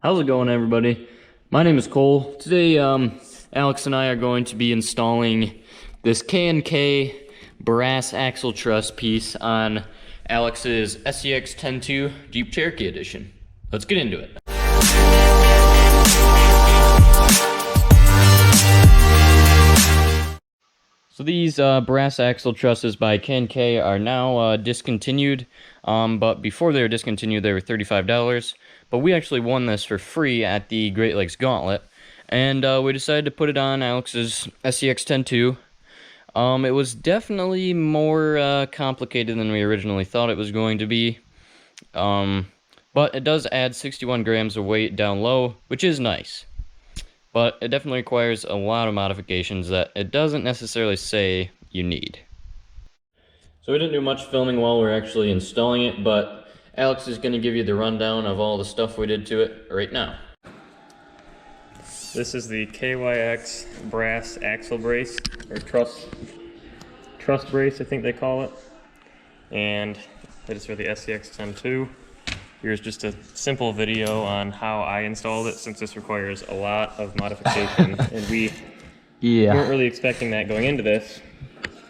How's it going, everybody? My name is Cole. Today, Alex and I are going to be installing this KNK Brass Axle Truss piece on Alex's SCX10 II Jeep Cherokee Edition. Let's get into it. So these brass axle trusses by KNK are now discontinued, but before they were discontinued they were $35, but we actually won this for free at the Great Lakes Gauntlet, and we decided to put it on Alex's SCX10 II. It was definitely more complicated than we originally thought it was going to be, but it does add 61 grams of weight down low, which is nice. But it definitely requires a lot of modifications that it doesn't necessarily say you need. So we didn't do much filming while we were actually installing it, but Alex is going to give you the rundown of all the stuff we did to it right now. This is the KNK Brass axle brace, or truss brace, I think they call it. And that is for the SCX10 II. Here's just a simple video on how I installed it, since this requires a lot of modification, and we weren't really expecting that going into this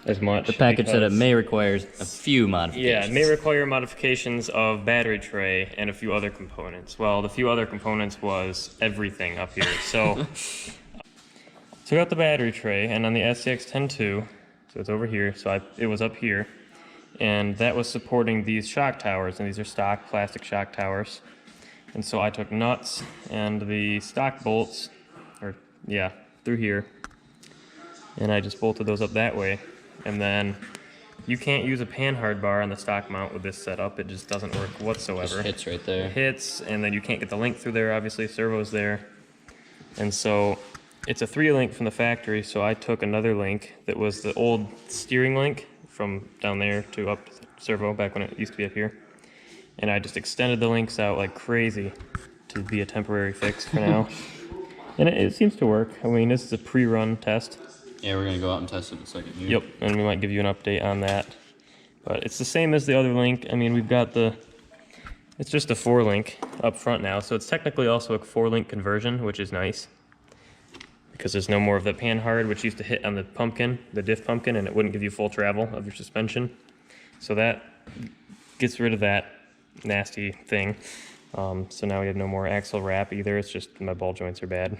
as much. The package said it may require a few modifications. Yeah, it may require modifications of battery tray and a few other components. Well, the few other components was everything up here. So, took out the battery tray, and on the SCX10 II, so it's over here, so it was up here. And that was supporting these shock towers, and these are stock plastic shock towers. And so I took nuts and the stock bolts, through here, and I just bolted those up that way. And then you can't use a panhard bar on the stock mount with this setup. It just doesn't work whatsoever. It hits right there. It hits, and then you can't get the link through there, obviously, servo's there. And so it's a 3-link from the factory, so I took another link that was the old steering link from down there to up to the servo back when it used to be up here. And I just extended the links out like crazy to be a temporary fix for now. And it seems to work. I mean, this is a pre-run test. Yeah, we're going to go out and test it in a second. Yep, and we might give you an update on that. But it's the same as the other link. I mean, we've got it's just a 4-link up front now, so it's technically also a 4-link conversion, which is nice, because there's no more of the panhard, which used to hit on the pumpkin, the diff pumpkin, and it wouldn't give you full travel of your suspension. So that gets rid of that nasty thing. So now we have no more axle wrap either. It's just my ball joints are bad.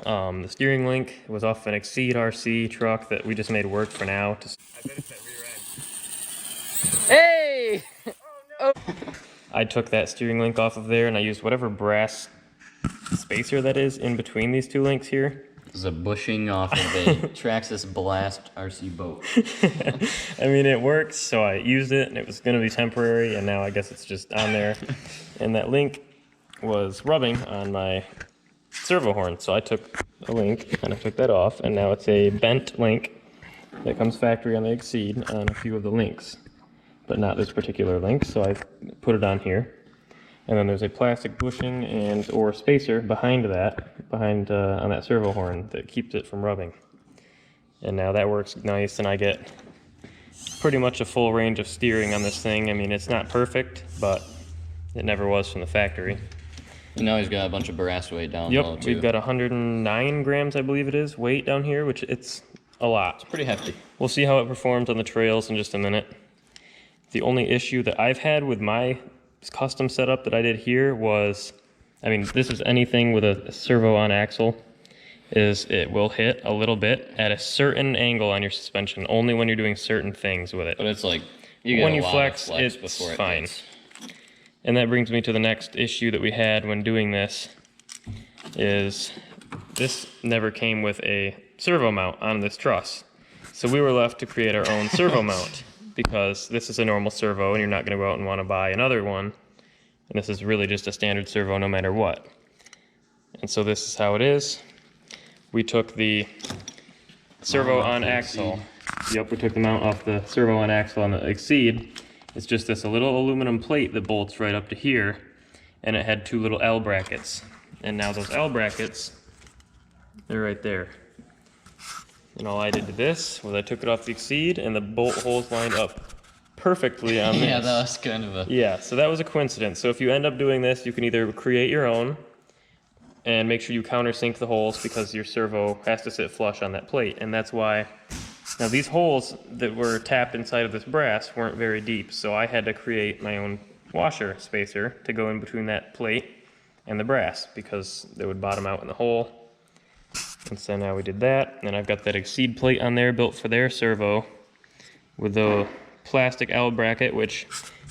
The steering link was off an Exceed RC truck that we just made work for now. I bet it's that rear end. Hey! Oh, no. I took that steering link off of there, and I used whatever brass spacer that is in between these 2 links here. This is a bushing off of a Traxxas Blast RC boat. I mean, it works, so I used it, and it was going to be temporary, and now I guess it's just on there. And that link was rubbing on my servo horn, so I took a link, and I took that off, and now it's a bent link that comes factory on the Exceed on a few of the links, but not this particular link, so I put it on here. And then there's a plastic bushing or spacer behind that, on that servo horn that keeps it from rubbing. And now that works nice, and I get pretty much a full range of steering on this thing. I mean, it's not perfect, but it never was from the factory. And now he's got a bunch of brass weight down low, Yep, too. we've got 109 grams, I believe it is, weight down here, which it's a lot. It's pretty hefty. We'll see how it performs on the trails in just a minute. The only issue that I've had with my custom setup that I did here was, I mean, this is anything with a servo on axle, is it will hit a little bit at a certain angle on your suspension, only when you're doing certain things with it. But it's like, you get when a you lot flex, of flex it's before it fine. hits. And that brings me to the next issue that we had when doing this, is this never came with a servo mount on this truss. So we were left to create our own servo mount, because this is a normal servo and you're not going to go out and want to buy another one. And this is really just a standard servo no matter what. And so this is how it is. We took the servo on axle. Yep, we took the mount off the servo on axle on the Exceed. It's just this little aluminum plate that bolts right up to here, and it had 2 little L brackets. And now those L brackets, they're right there. And all I did to this was I took it off the Exceed, and the bolt holes lined up perfectly on this. Yeah, that was kind of a... Yeah, so that was a coincidence. So if you end up doing this, you can either create your own, and make sure you countersink the holes because your servo has to sit flush on that plate. And that's why, now these holes that were tapped inside of this brass weren't very deep, so I had to create my own washer spacer to go in between that plate and the brass because they would bottom out in the hole. And so now we did that, and I've got that exceed plate on there built for their servo with the plastic L bracket, which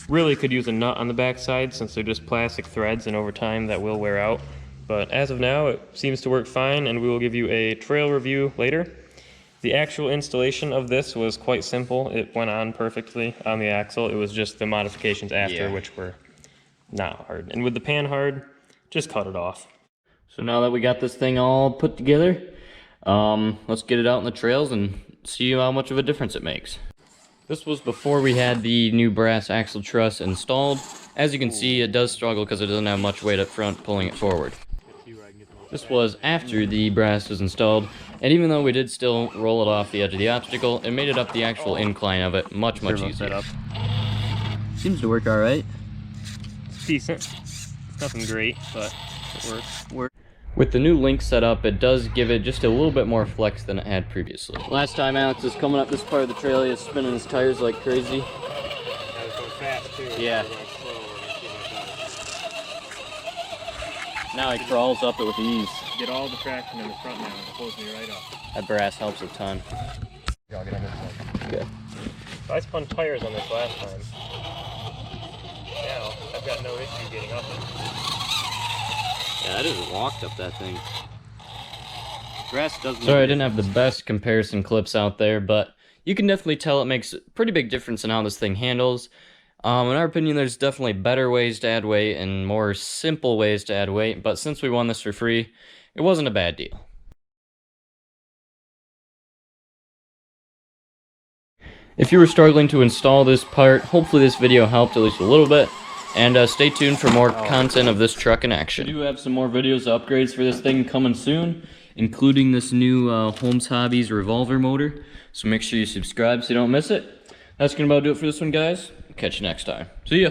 really could use a nut on the back side since they're just plastic threads, and over time that will wear out. But as of now, it seems to work fine, and we will give you a trail review later. The actual installation of this was quite simple. It went on perfectly on the axle. It was just the modifications after, which were not hard. And with the pan hard, just cut it off. So now that we got this thing all put together, let's get it out in the trails and see how much of a difference it makes. This was before we had the new brass axle truss installed. As you can see, it does struggle because it doesn't have much weight up front pulling it forward. This was after the brass was installed, and even though we did still roll it off the edge of the obstacle, it made it up the actual incline of it much easier. Setup. Seems to work alright. It's decent. Nothing great, but it works. With the new link set up, it does give it just a little bit more flex than it had previously. Last time Alex was coming up this part of the trail, he was spinning his tires like crazy. I was going fast too. Yeah. Now he crawls up it with ease. Get all the traction in the front now, and it pulls me right up. That brass helps a ton. I'll get on this one. Okay. So I spun tires on this last time. Now, I've got no issue getting up it. Yeah, I just walked up that thing. Brass doesn't. Sorry, I didn't have the best comparison clips out there, but you can definitely tell it makes a pretty big difference in how this thing handles. In our opinion, there's definitely better ways to add weight and more simple ways to add weight, but since we won this for free, it wasn't a bad deal. If you were struggling to install this part, hopefully this video helped at least a little bit, and stay tuned for more content of this truck in action. We do have some more videos upgrades for this thing coming soon, including this new Holmes Hobbies revolver motor, so make sure you subscribe so you don't miss it. That's going to about do it for this one, guys. Catch you next time. See ya!